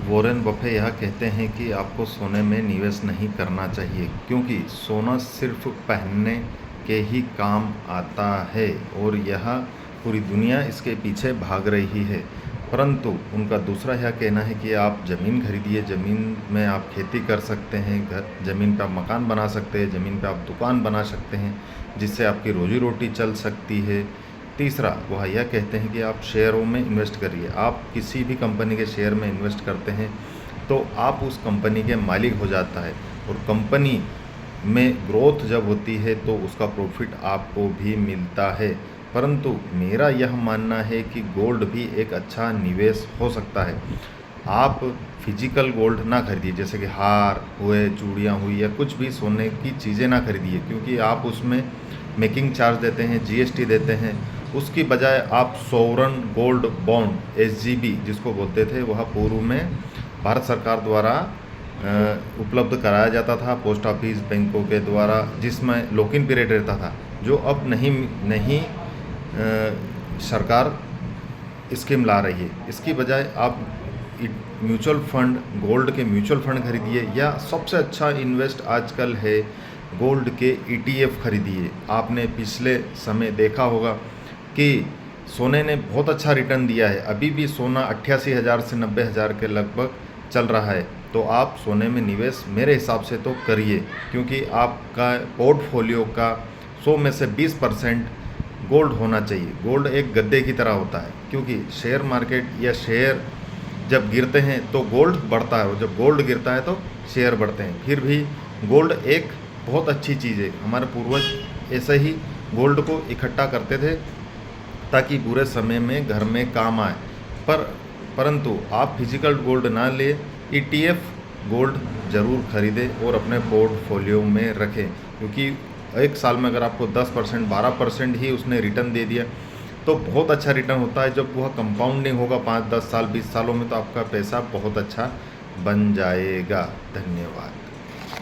Warren Buffett यह कहते हैं कि आपको सोने में निवेश नहीं करना चाहिए क्योंकि सोना सिर्फ पहनने के ही काम आता है और यह पूरी दुनिया इसके पीछे भाग रही है। परंतु उनका दूसरा यह कहना है कि आप ज़मीन खरीदिए, ज़मीन में आप खेती कर सकते हैं, ज़मीन पे आप मकान बना सकते हैं, ज़मीन पे आप दुकान बना सकते हैं, जिससे आपकी रोजी रोटी चल सकती है। तीसरा वह यह कहते हैं कि आप शेयरों में इन्वेस्ट करिए। आप किसी भी कंपनी के शेयर में इन्वेस्ट करते हैं तो आप उस कंपनी के मालिक हो जाता है और कंपनी में ग्रोथ जब होती है तो उसका प्रॉफिट आपको भी मिलता है। परंतु मेरा यह मानना है कि गोल्ड भी एक अच्छा निवेश हो सकता है। आप फिजिकल गोल्ड ना खरीदिए, जैसे कि हार हुए, चूड़ियाँ हुई या कुछ भी सोने की चीज़ें ना खरीदिए, क्योंकि आप उसमें मेकिंग चार्ज देते हैं, जीएसटी देते हैं। उसकी बजाय आप सोवरन गोल्ड बॉन्ड एसजीबी जिसको बोलते थे, वह पूर्व में भारत सरकार द्वारा उपलब्ध कराया जाता था पोस्ट ऑफिस बैंकों के द्वारा, जिसमें लॉक इन पीरियड रहता था, जो अब नहीं सरकार स्कीम ला रही है। इसकी बजाय आप म्यूचुअल फंड, गोल्ड के म्यूचुअल फंड खरीदिए, या सबसे अच्छा इन्वेस्ट आजकल है गोल्ड के ईटीएफ खरीदिए। आपने पिछले समय देखा होगा कि सोने ने बहुत अच्छा रिटर्न दिया है। अभी भी सोना 88,000 से 90,000 के लगभग चल रहा है। तो आप सोने में निवेश मेरे हिसाब से तो करिए, क्योंकि आपका पोर्टफोलियो का 100 में से 20% गोल्ड होना चाहिए। गोल्ड एक गद्दे की तरह होता है, क्योंकि शेयर मार्केट या शेयर जब गिरते हैं तो गोल्ड बढ़ता है और जब गोल्ड गिरता है तो शेयर बढ़ते हैं। फिर भी गोल्ड एक बहुत अच्छी चीज़ है। हमारे पूर्वज ऐसे ही गोल्ड को इकट्ठा करते थे ताकि बुरे समय में घर में काम आए। परंतु आप फिजिकल गोल्ड ना ले, ईटीएफ गोल्ड ज़रूर खरीदें और अपने पोर्टफोलियो में रखें, क्योंकि एक साल में अगर आपको 10% 12% ही उसने रिटर्न दे दिया तो बहुत अच्छा रिटर्न होता है। जब वह कंपाउंडिंग होगा 5 10 साल 20 सालों में, तो आपका पैसा बहुत अच्छा बन जाएगा। धन्यवाद।